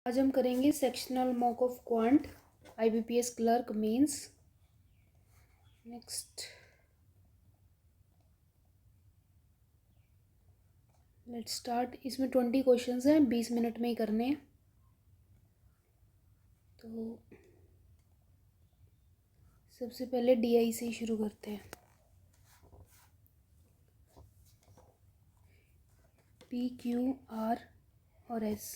आज हम करेंगे sectional mock of quant IBPS clerk mains. Next let's start. इसमें 20 क्वेश्चंस हैं, 20 मिनट में ही करने हैं। तो सबसे पहले DI से ही शुरू करते हैं। P, Q, R और S,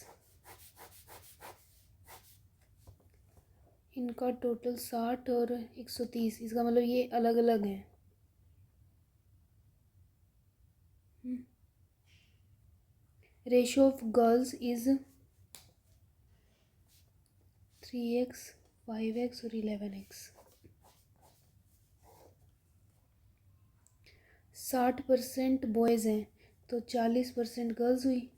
इनका टोटल 60 और 130। इसका मतलब ये अलग अलग हैं। Ratio of girls is 3x, 5x और 11x। 60% बॉयज़ हैं तो 40% गर्ल्स हुई।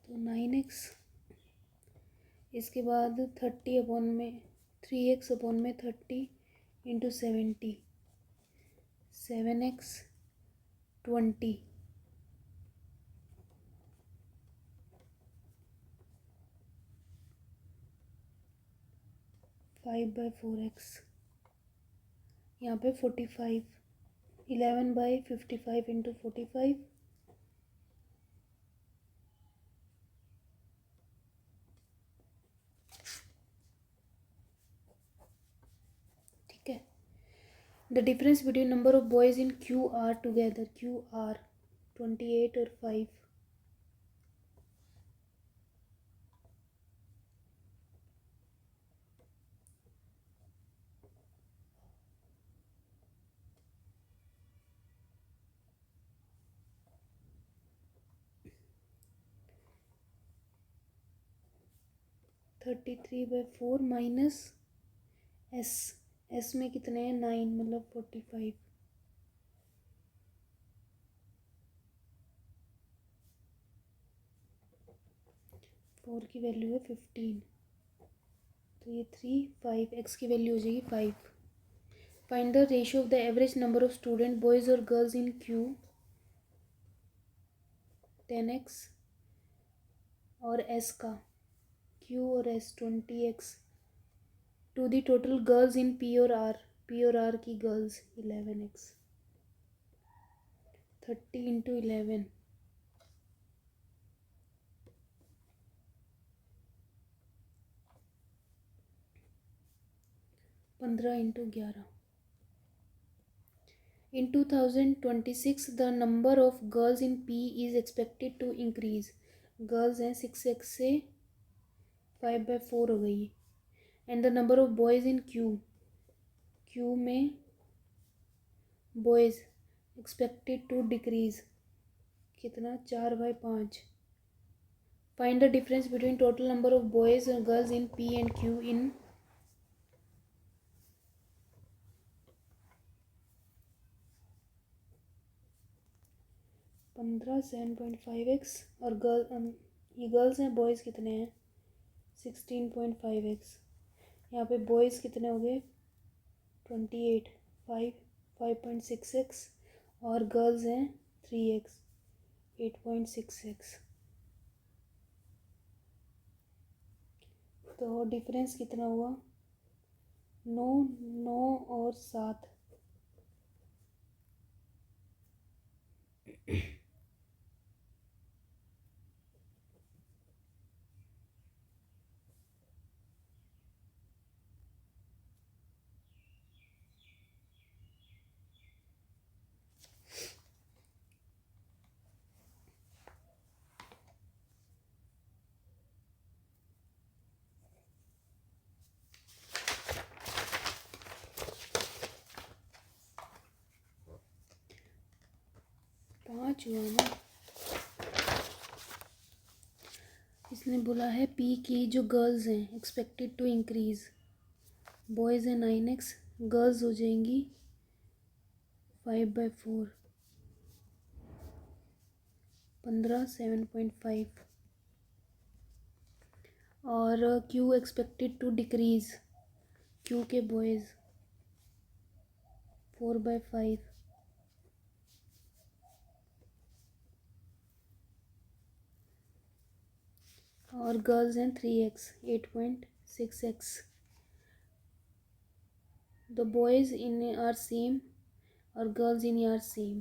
तो 9x। इसके बाद 30 अपॉन में 3x अपॉन में 30 इंटू 70, 7x 20, 5/4x। यहाँ पे 45, 11/55 इंटू 45, ठीक है। The difference between number of boys in QR together, QR 28 और 5। (33/4 माइनस एस में कितने हैं 9, मतलब 45। फोर की वैल्यू है 15, तो ये 3, 5, एक्स की वैल्यू हो जाएगी 5। Find the ratio of the average number of student boys और गर्ल्स इन Q 10x और S का, Q और S 20x to the total girls in P और R, P और R की girls 11x। 30 into 11, 15 into 11। In 2026 the number of girls in P is expected to increase। Girls हैं 6x से 5/4 हो गई। And the number of boys in Q में boys expected to decrease, कितना 4/5। Find the difference between total number of boys और girls in P and Q in 15, 7.5x और ये girls हैं, बॉयज़ कितने हैं 16.5x। यहाँ पे बॉयज़ कितने हो गए 28, 5.6x और गर्ल्स हैं 3x, 8.6x। तो डिफरेंस कितना हुआ 9, 9 और 7। पाँच हुआ ना। इसने बोला है P की जो गर्ल्स हैं एक्सपेक्टेड टू इंक्रीज, बॉयज़ हैं 9x, गर्ल्स हो जाएंगी 5/4, 15, 7.5। और Q expected to decrease, Q के बॉयज़ 4/5 और गर्ल्स हैं 3x 8.6x. The boys in are same और girls in are same.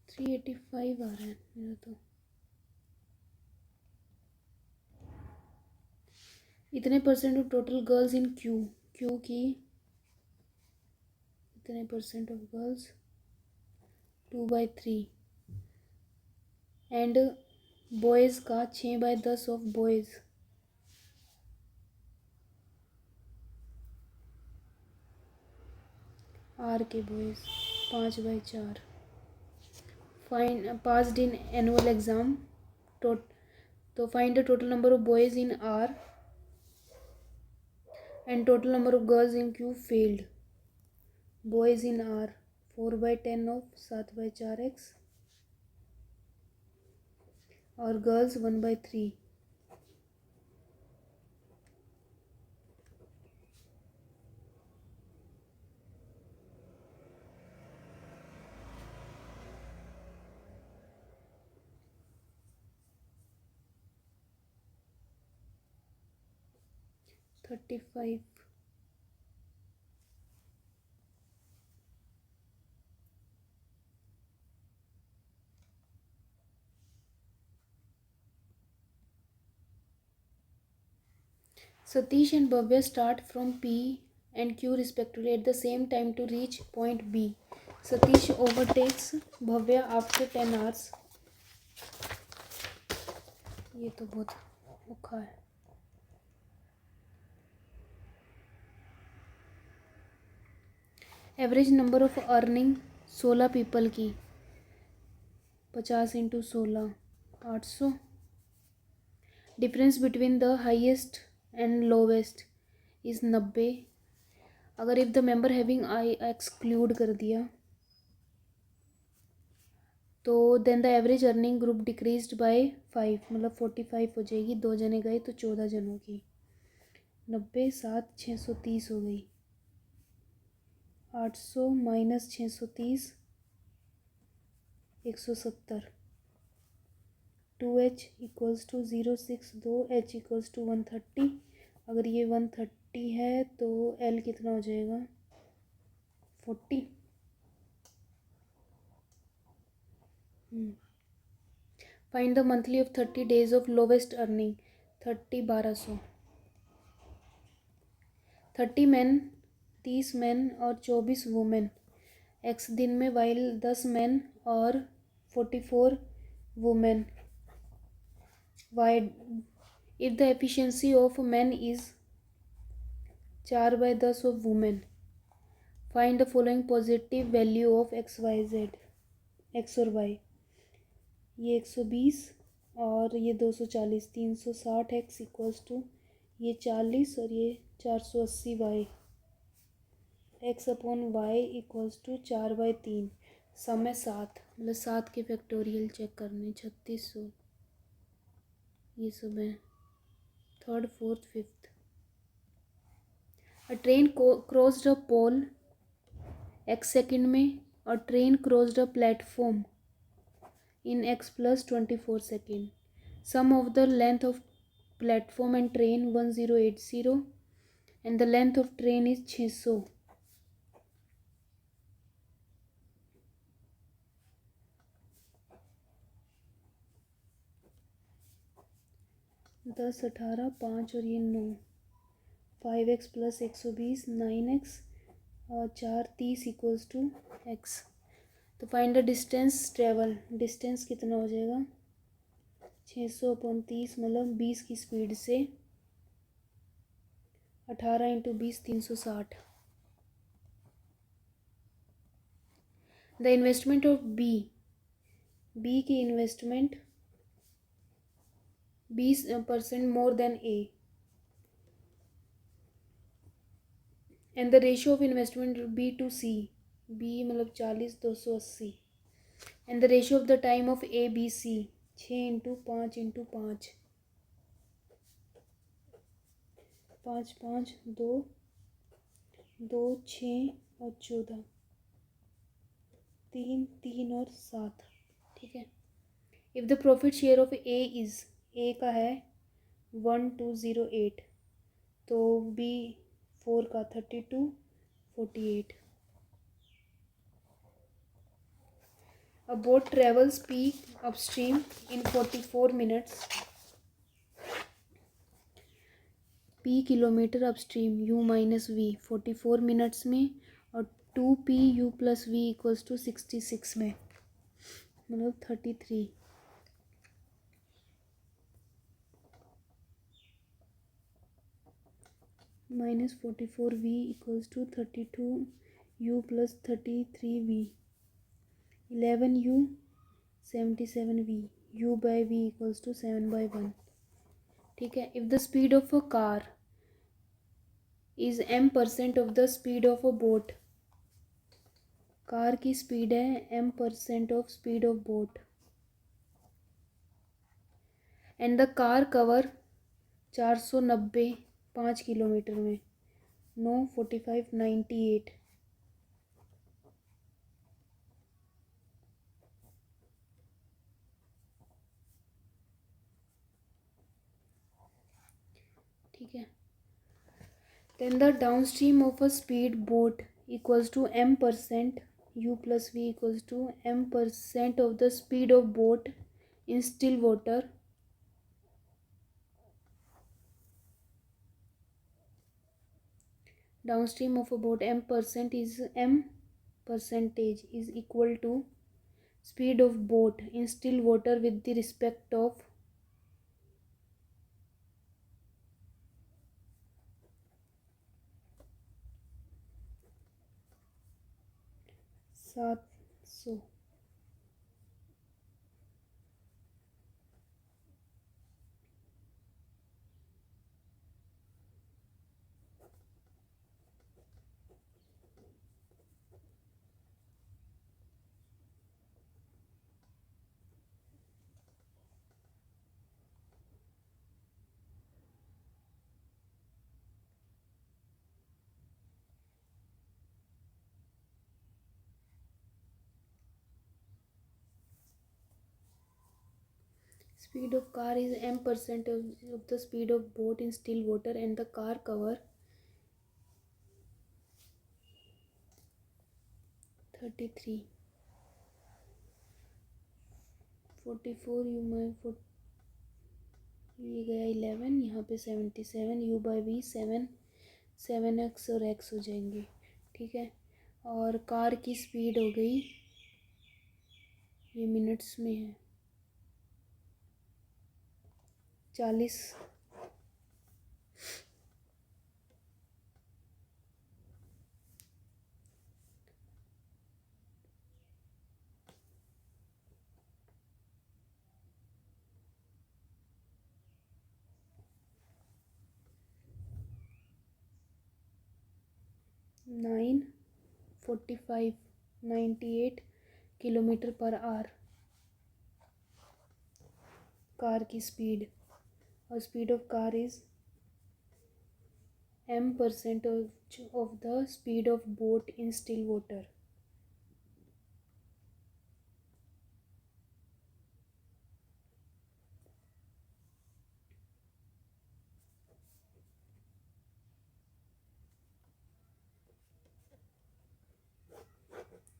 $385 आ रहा है मेरा तो. इतने percent of total girls in Q की इतने percent of girls 2/3 and boys का 6/10 ऑफ बॉयज़. आर के boys 5/4 find passed in annual exam. तो find the total number of boys in R and total number of girls in Q failed. Boys in R 4/10 of 7/4x और girls 1/3. $35. Satish and Bhavya start from P and Q respectively at the same time to reach point B. Satish overtakes Bhavya after 10 hours. ये तो बहुत औखा है. Average number of earning 16 people की 50 × 16 800. Difference between the highest and lowest is 90. अगर if the member having I exclude कर दिया तो then the average earning group decreased by 5 मतलब 45 हो जाएगी. 2 जने गए तो 14 जनों की 90 7 630 हो गई. 800 - 630 170. 2h = 062 h = 130. अगर ये 130 है तो L कितना हो जाएगा 40. Find the monthly of 30 days of lowest earning 30 1200. 30 man 30 man और 24 वुमेन x दिन में वाइल 10 मैन और 44 women y. If the efficiency of man is 4/10 of women. Find the following positive value of XYZ x और y. ये 120 और ये 240 360 x = ये 40 और ये 480 y. x/y = 4/3. समय 7 मतलब 7 के फैक्टोरियल चेक करने 3600. ये सब है 3rd 4th 5th. A train crossed a pole x second में और train crossed a platform in x + 24 second. Sum of the length of platform and train 1080 and the length of train is 600. दस 18 5 और ये 9 5x + 120 9x और 4 30 = x. तो find the distance travel. Distance कितना हो जाएगा 600/30 मतलब 20 की स्पीड से 18 × 20 360. द इन्वेस्टमेंट ऑफ बी की investment 20% more than A and the ratio of investment B to C. B मतलब 40 280. And the ratio of the time of A B C 6 × 5 × 5 5 5 2 2 6 और 14 3 3 और 7। ठीक है। If the profit share of A is, A का है 1208, तो B 4 का 32 48। A boat travels P upstream in 44 minutes. P kilometre upstream U minus V 44 minutes में, और 2PU + V = 66 में, मतलब 33। -44V = 32U + 33V 11U 77V U/V = 7/1। ठीक है। If the speed of a car is m% of the speed of a boat, car की speed है m% of speed of boat, and the car cover 490 5 kilometer में 9 45 98। ठीक है। Then the downstream of a speed boat equals to m% U + V = m% of the speed of boat in still water downstream of a boat m% is equal to speed of boat in still water with the respect of 700। speed of car is m% of the speed of boat in still water, and the car cover 33 44 U में ये गया 11, यहाँ पे 77 U/V 7x और x हो जाएंगे। ठीक है। और कार की स्पीड हो गई, ये मिनट्स में है, 40। Nine 45 98 kilometre per hour car की स्पीड, और speed of car is m% of the speed of boat in still water।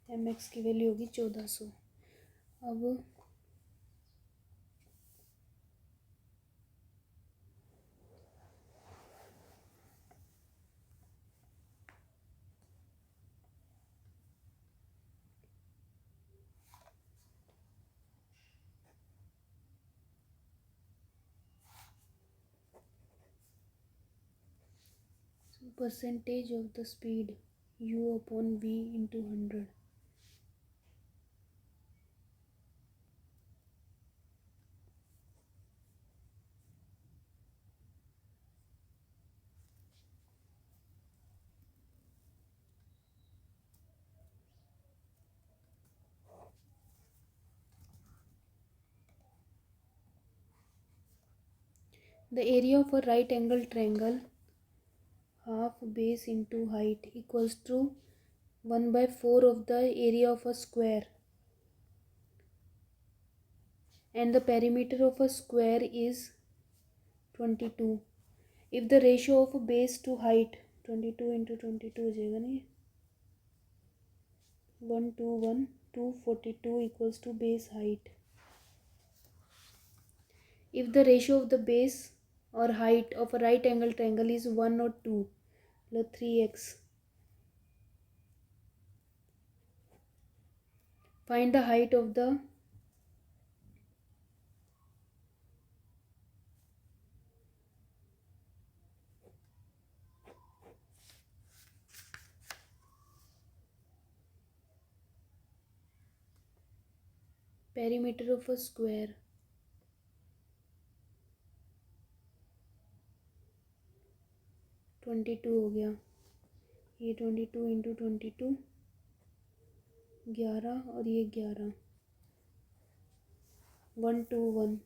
mx की वैल्यू होगी 1400। अब percentage of the speed U/V into 100। The area of a right angle triangle, half base into height, equals to 1 by 4 of the area of a square, and the perimeter of a square is 22. If the ratio of base to height, 22 into 22 हो जाएगा नहीं, 1 to 42 equals to base height. If the ratio of the base or height of a right angle triangle is 1 or 2, मतलब 3x, find the height of the perimeter of a square. Twenty two हो गया, ये 22 into 22 11 और ये 11, 121.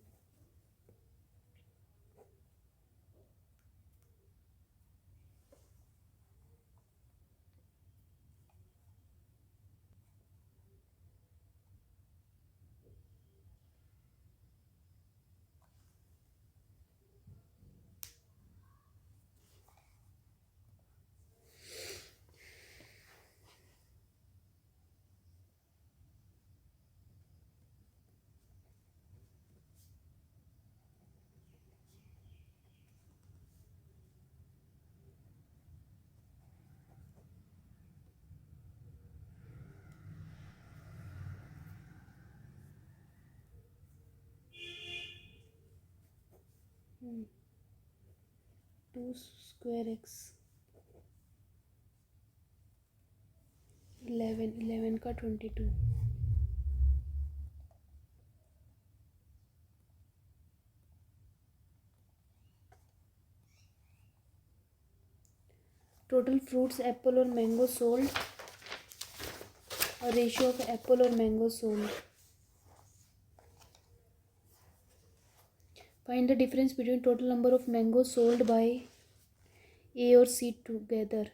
To square x 11 का 22. Total fruits apple और mango sold और ratio of apple और mango sold. Find the difference between total number of mango sold by A और सी टुगेदर.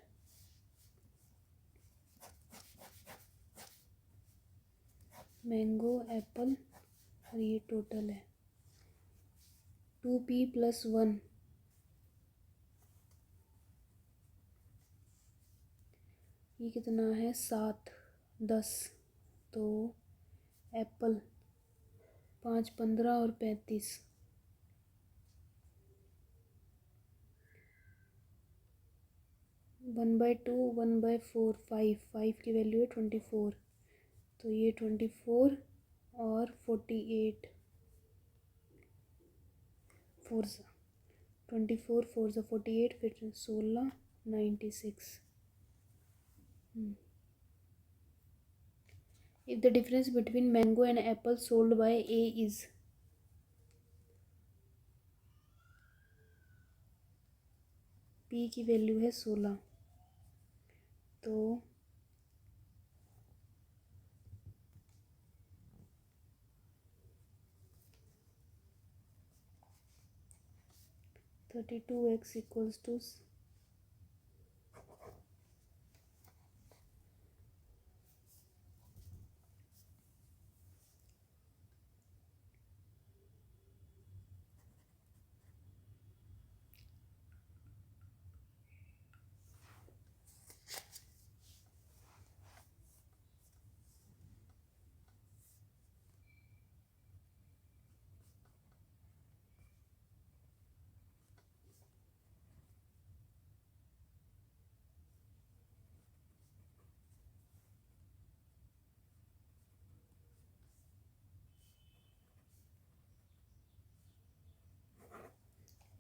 मैंगो एप्पल और ये टोटल है 2p + 1, ये कितना है 7 10, तो एप्पल 5 15 और 35, 1/2 1/4 5 की वैल्यू है 24, तो ये 24 और 48 4 24 4 48 फिर 16 96. If the difference between mango and apple sold by A is P की वैल्यू है 16, तो 32x equals to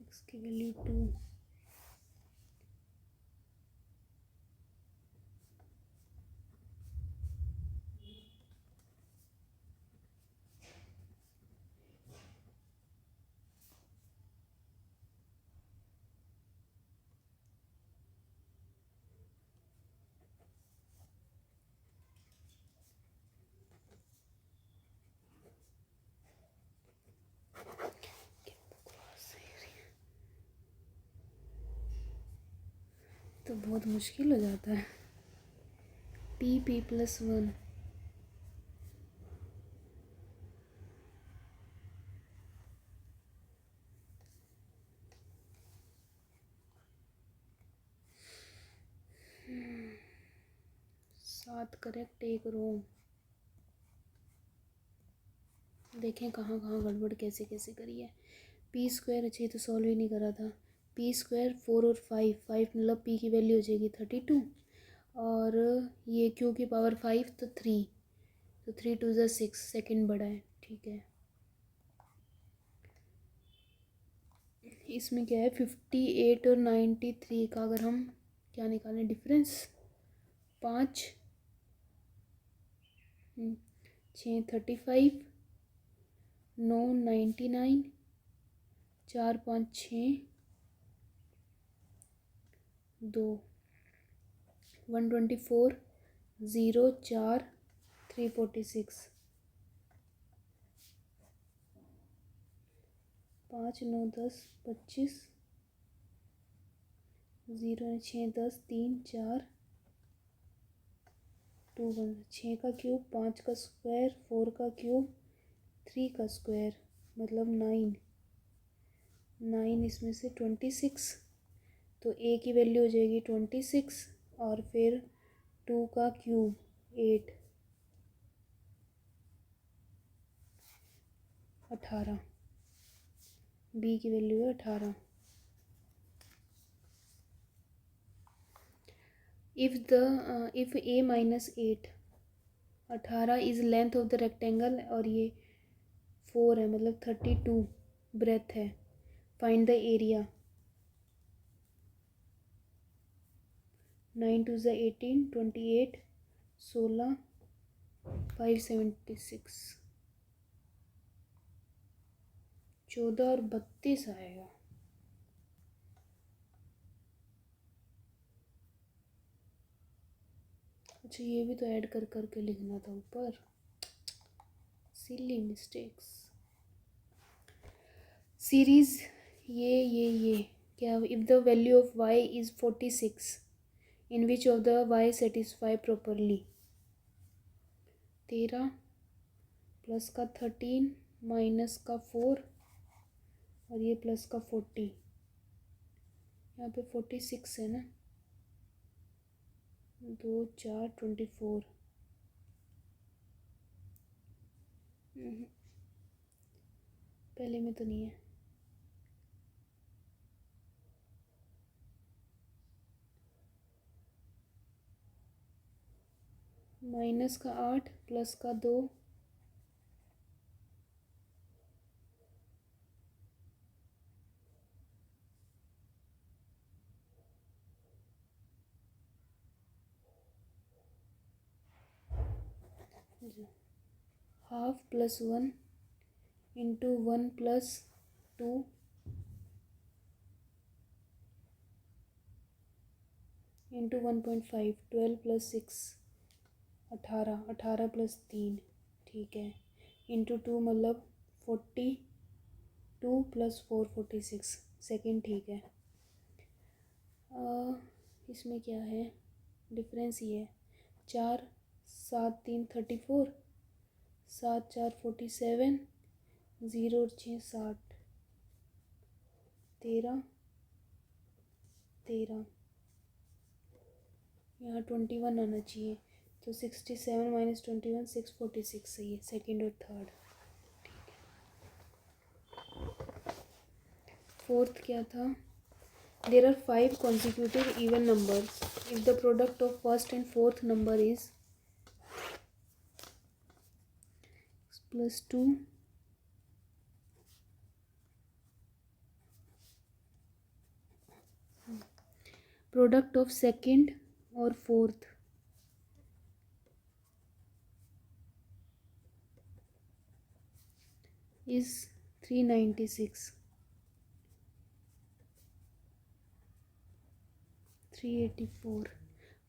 x की वैल्यू 2, तो बहुत मुश्किल हो जाता है। p+1 7 correct 1 wrong. देखें कहाँ कहाँ गड़बड़ कैसे कैसे करी है। p² अच्छे तो सॉल्व ही नहीं करा था। p² 4 और 5 मतलब p की वैल्यू हो जाएगी 32 और ये q की पावर 5 तो 3 तो 3 2 ज़ा 6 सेकेंड बड़ा है। ठीक है, इसमें क्या है 58 और 93 का अगर हम क्या निकालें डिफरेंस 5 6 35 9 99 4 5 6 2 124 0 4 346 5 9 10 25 0 6 10 3 4 2 1 6 का क्यूब 5 का स्क्वायर 4 का क्यूब 3 का स्क्वायर मतलब 9 इसमें से 26 तो a की वैल्यू हो जाएगी 26 और फिर 2 का क्यूब 8 18 b की वैल्यू है 18। if a minus 8 18 is length of the rectangle और ये 4 है मतलब 32 ब्रेथ है। फाइंड द एरिया 9 2 ज़ा 18 28 16 576 14 और 32 आएगा। अच्छा ये भी तो ऐड कर करके लिखना था ऊपर, सिली मिस्टेक्स। सीरीज ये क्या if the value of y is 46 in which of the y satisfy properly 13 plus का 13 माइनस का 4 और ये प्लस का 40 यहाँ पे 46 है ना 2 4 24 पहले में तो नहीं है। माइनस का 8 प्लस का 2 half plus 1 into 1 plus 2 into 1.5 12 plus 6 18 18 plus 3 ठीक है इंटू 2 मतलब 42 प्लस 4 46 सेकेंड ठीक है। इसमें क्या है डिफरेंस ये है 4 7 3 34 7 4 47 0 और 6 60 13 13 यहाँ 21 आना चाहिए तो 67 माइनस 21 646 सही है सेकेंड और थर्ड। फोर्थ क्या था there are 5 consecutive even numbers if the product of first and fourth number is +2 product of second और fourth is 396 384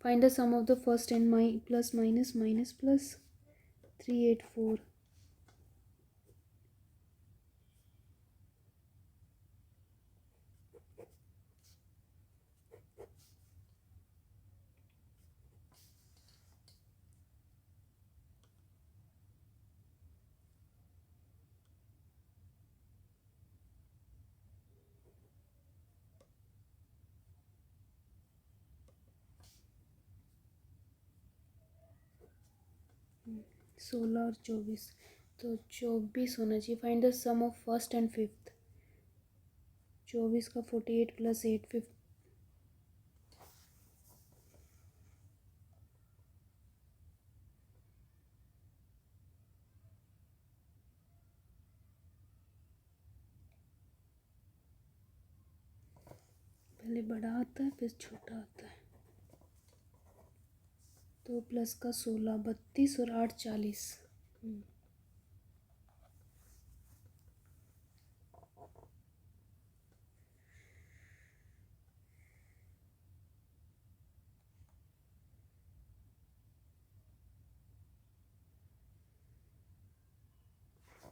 find the sum of the first and plus minus minus plus 384 . 16 और 24, तो 24 होना चाहिए। Find the sum of first and fifth. 24 का 48 plus 8 fifth. पहले बड़ा आता है फिर छोटा आता है। तो प्लस का 16, 32 और 8 40।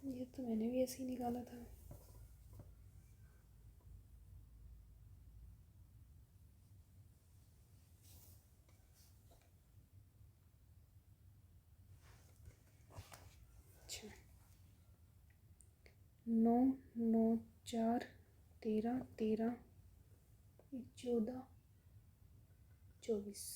ये तो मैंने भी ऐसे ही निकाला था। अच्छा, 9 9 4 13 13 14 24।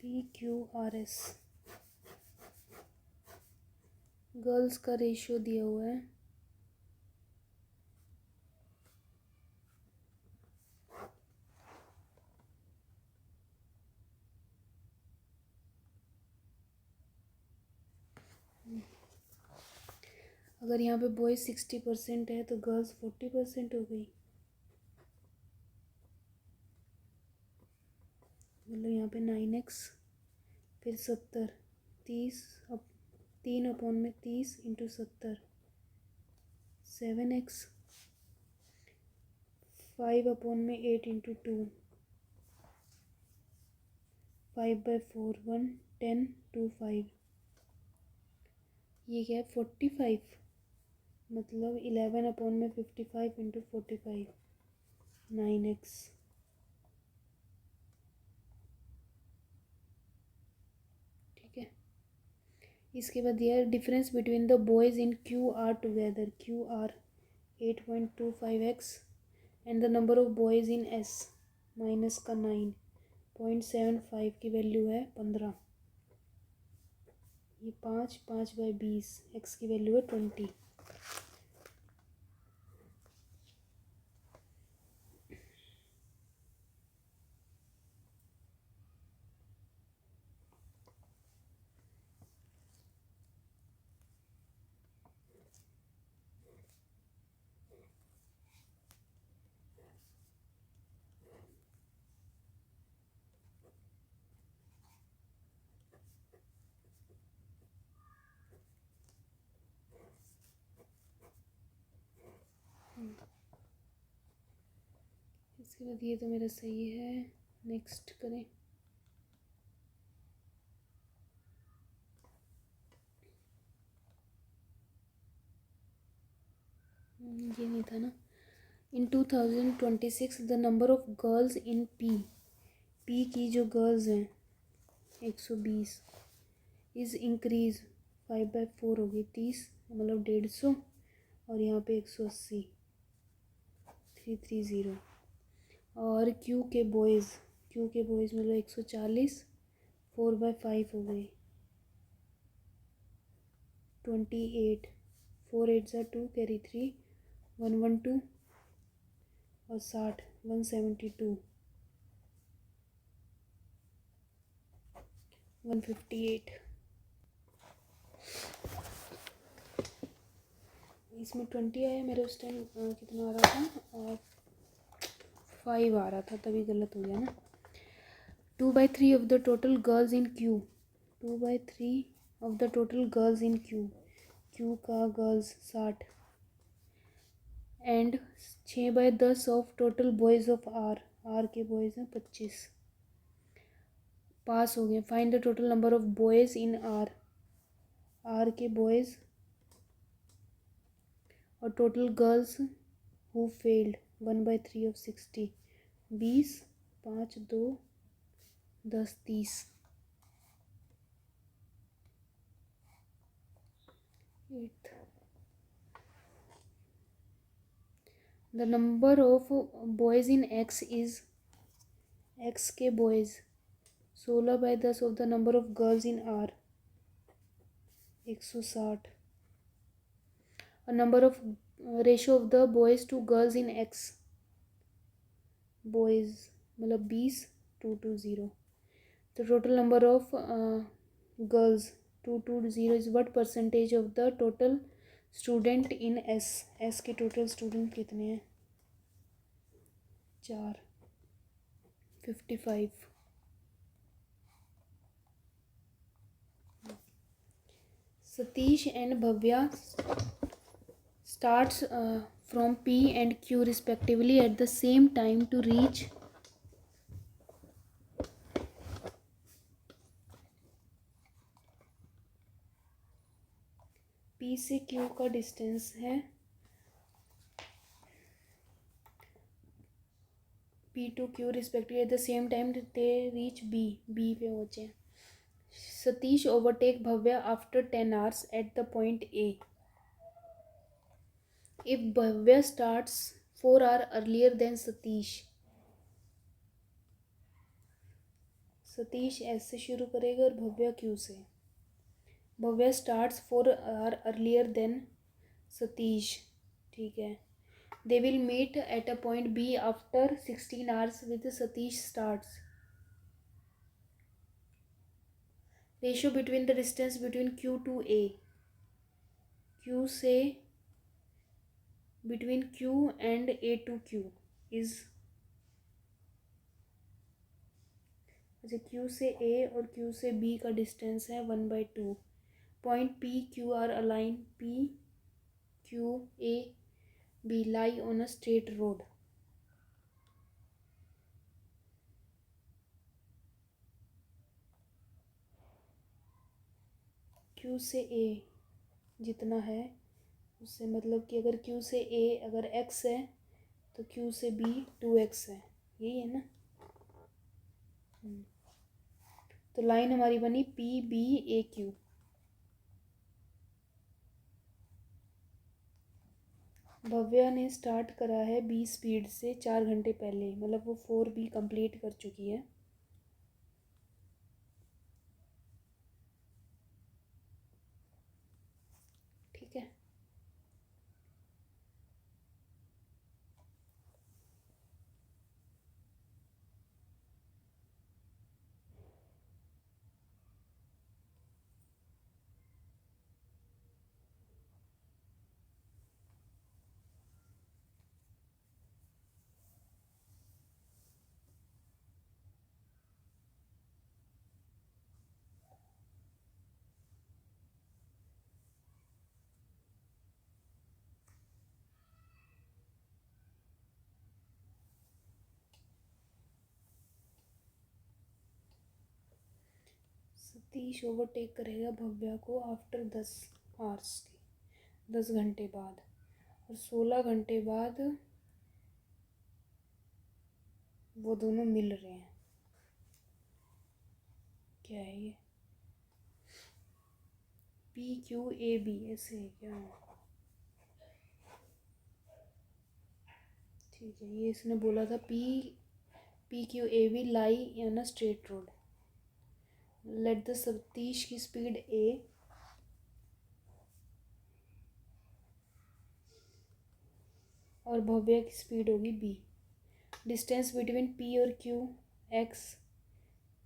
PQRS गर्ल्स का रेशियो दिया हुआ है। अगर यहाँ पे बॉयज़ 60% है तो गर्ल्स 40% हो गई। मतलब यहाँ पे 9x फिर 70, 30 अब 3/30 इंटू 70, 7x 5/8 इंटू 2, 5/4 1 10 2 5। ये क्या है 45, मतलब 11/55 इंटू 45, 9x। ठीक है, इसके बाद दिया है difference between the boys in QR together. QR 8.25x and the number of boys in S minus का 9.75 की वैल्यू है 15। ये 5/20, x की वैल्यू है 20। इसके बाद ये तो मेरा सही है। नेक्स्ट करें। ये नहीं था ना। इन 2026 the number of girls in P की जो गर्ल्स हैं 120 इज़ इंक्रीज 5/4 हो गई 30, मतलब 150। और यहाँ पे 180 330। और क्यू के बॉयज़ मतलब 140 4/5 हो गए 28, 4 8 2 कैरी 3 112 और 60 172 158। इसमें 20 आया, मेरे उस टाइम कितना आ रहा था 5 आ रहा था, तभी गलत हो गया ना। 2/3 of the total girls in Q, 2/3 of the total girls in Q का girls 60 and 6/10 of total boys of R के बॉयज़ हैं 25। पास हो गए। Find the total number of boys in R के बॉयज़ और total girls who failed 1/3 of 60, 20 5 2 10 30। 8th. The number of boys in X is X के boys 16/10 of the number of girls in R 160. A number of ratio of the boys to girls in X boys मतलब 20:220. The total number of girls 220 is what percentage of the total student in S. S के total student कितने हैं 4 55. Satish and Bhavya starts from P and Q respectively at the same time to reach P से Q का distance है P to Q respectively at the same time they reach B. B पे पहुँचे. Satish overtake Bhavya after 10 hours at the point A. If Bhavya starts 4 hours earlier than Satish S से शुरू करेगा और Bhavya Q से. Bhavya starts 4 hours earlier than Satish. ठीक है. They will meet at a point B after 16 hours with Satish starts. Ratio between the distance between Q to A. Q से between Q and A to Q is अच्छा Q से A और Q से B का distance है 1/2. Point P Q are aligned. P Q A B lie on a straight road. Q से A जितना है उससे मतलब कि अगर Q से A अगर X है तो Q से B 2X है. यही है ना. तो लाइन हमारी बनी P B A Q. Bhavya ने स्टार्ट करा है B स्पीड से 4 घंटे पहले मतलब वो 4B कंप्लीट कर चुकी है. ठीक है. सतीश ओवरटेक करेगा भव्या को आफ्टर 10 आवर्स के 10 घंटे बाद और 16 घंटे बाद वो दोनों मिल रहे हैं. क्या है ये PQAB ऐसे है क्या. ठीक है. ये इसने बोला था PQAB lie in a straight road. Let the Satish की स्पीड A और भव्या की स्पीड होगी B. डिस्टेंस बिटवीन P और Q X,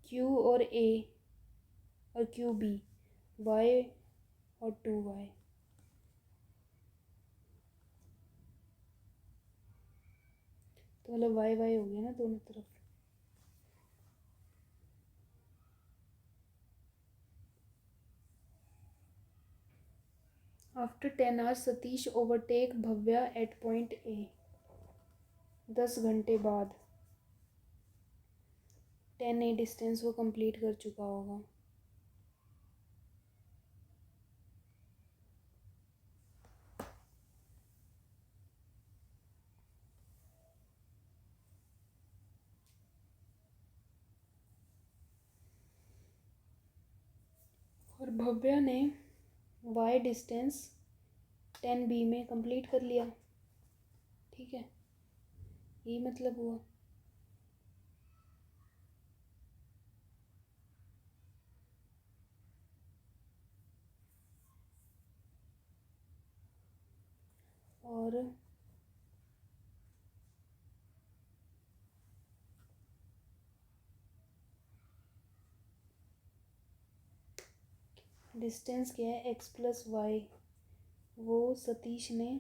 Q और A और QB Y और 2Y. तो मतलब Y Y हो गया ना दोनों तरफ. After 10 hours Satish overtake Bhavya at point A. 10 घंटे बाद 10A डिस्टेंस वो कंप्लीट कर चुका होगा. और भव्या ने Y डिस्टेंस 10B में कंप्लीट कर लिया। ठीक है, यही मतलब हुआ। और डिस्टेंस क्या है, x+y, वो सतीश ने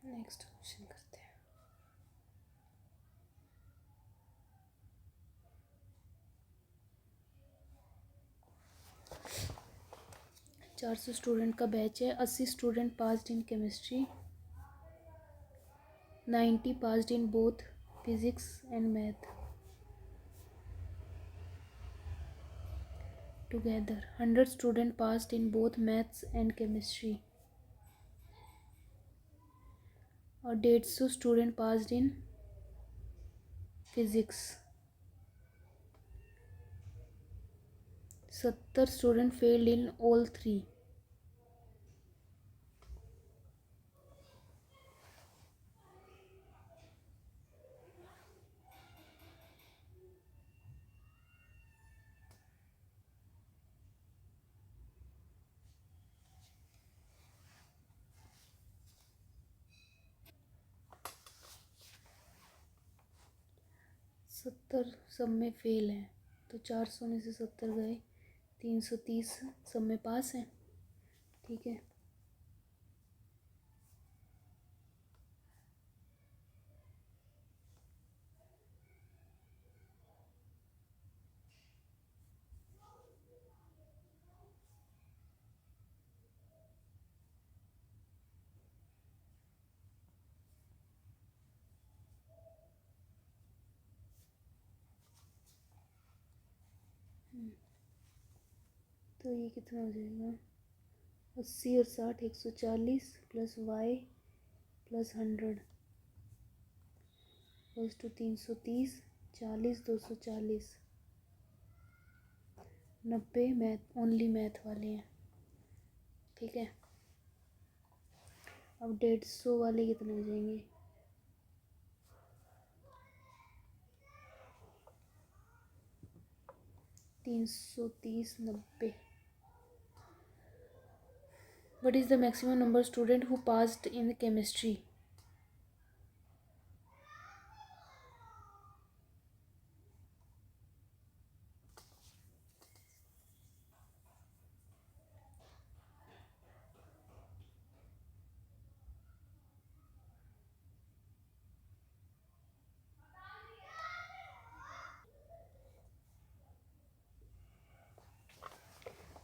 नेक्स्ट क्वेश्चन करते हैं। 400 स्टूडेंट का बैच है। 80 student passed in chemistry, 90 passed in both physics and math together. 100 student passed in both maths and chemistry, और 150 student passed in physics. 70 student failed in all 3। सत्तर सब में फेल हैं, तो 400 में से 70 गए, 330 सब में पास हैं। ठीक है, तो ये कितना हो जाएगा, 80 और 60 140 plus y plus 100 plus two 330, 40 240, 90 math, only math वाले हैं। ठीक है, अब 150 वाले कितने हो जाएंगे, 330 90। What is the maximum number of student who passed in chemistry?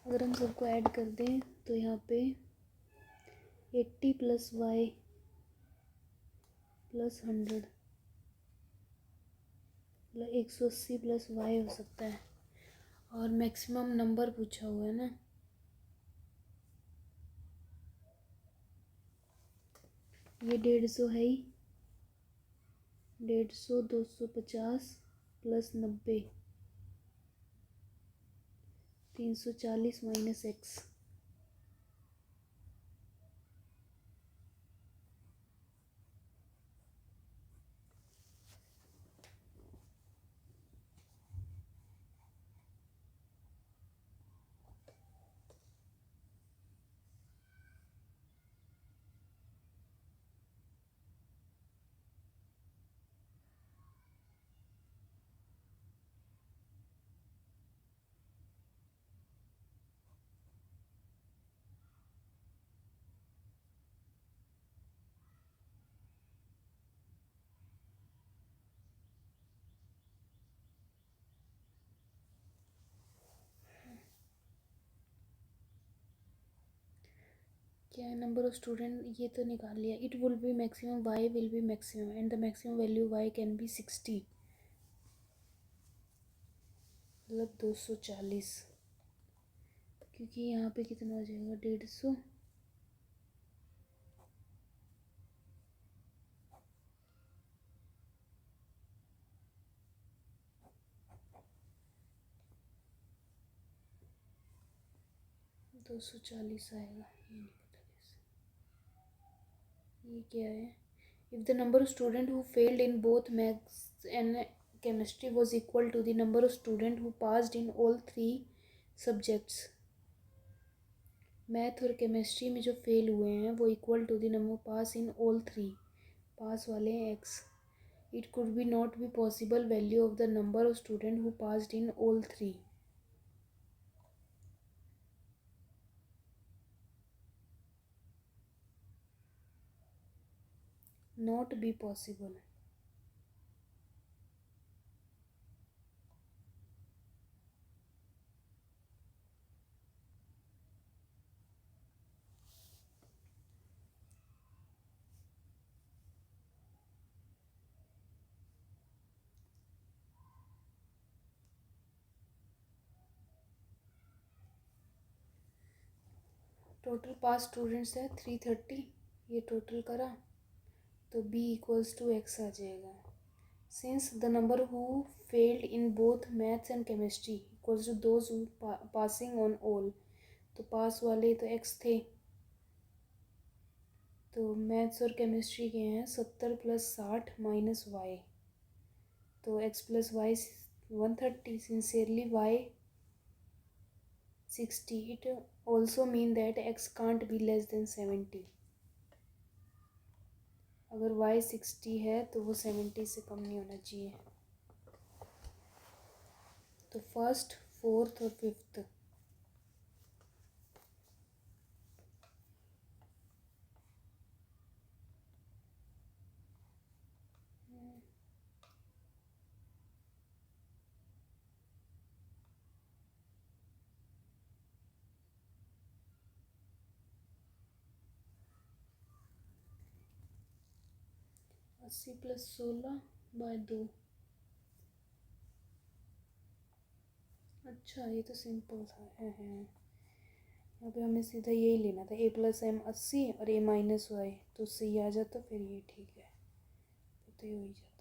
अगर हम सबको ऐड कर दें तो यहाँ पे 80 प्लस y प्लस 100 मतलब 180 प्लस y हो सकता है। और मैक्सिमम नंबर पूछा हुआ है ना, ये 150 है ही, 150 250 प्लस 90 340 माइनस x। क्या है नंबर ऑफ स्टूडेंट, ये तो निकाल लिया. It will be maximum, y will be maximum and the maximum value y can be 60, मतलब 240, क्योंकि यहाँ पे कितना हो जाएगा 150. दो सौ चालीस आएगा, ये नहीं पता कैसे. ये क्या है. If the number of student who failed in both maths and chemistry was equal to the number of student who passed in all 3 subjects. Math और केमिस्ट्री में जो फेल हुए हैं वो equal to the number pass in all 3, pass वाले हैं x. It could be not be possible value of the number of student who passed in all 3. Not be possible. Total pass students है 330, ये total करा तो b equals to x आ जाएगा. Since the number who failed in both maths and chemistry equals to those who passing on all, तो pass वाले तो x थे, तो मैथ्स और केमिस्ट्री के हैं 70 + 60 - y, तो x + y 130, sincerely y 60. It also mean that x can't be less than 70. अगर y 60 है तो वो 70 से कम नहीं होना चाहिए. तो फर्स्ट, फोर्थ और फिफ्थ. अस्सी + 16/2. अच्छा ये तो सिंपल था है. यहाँ पे हमें सीधा यही लेना था, a + m 80 और a - y, तो उससे ये आ जाता, फिर ये ठीक है, तो ये हो ही जाता.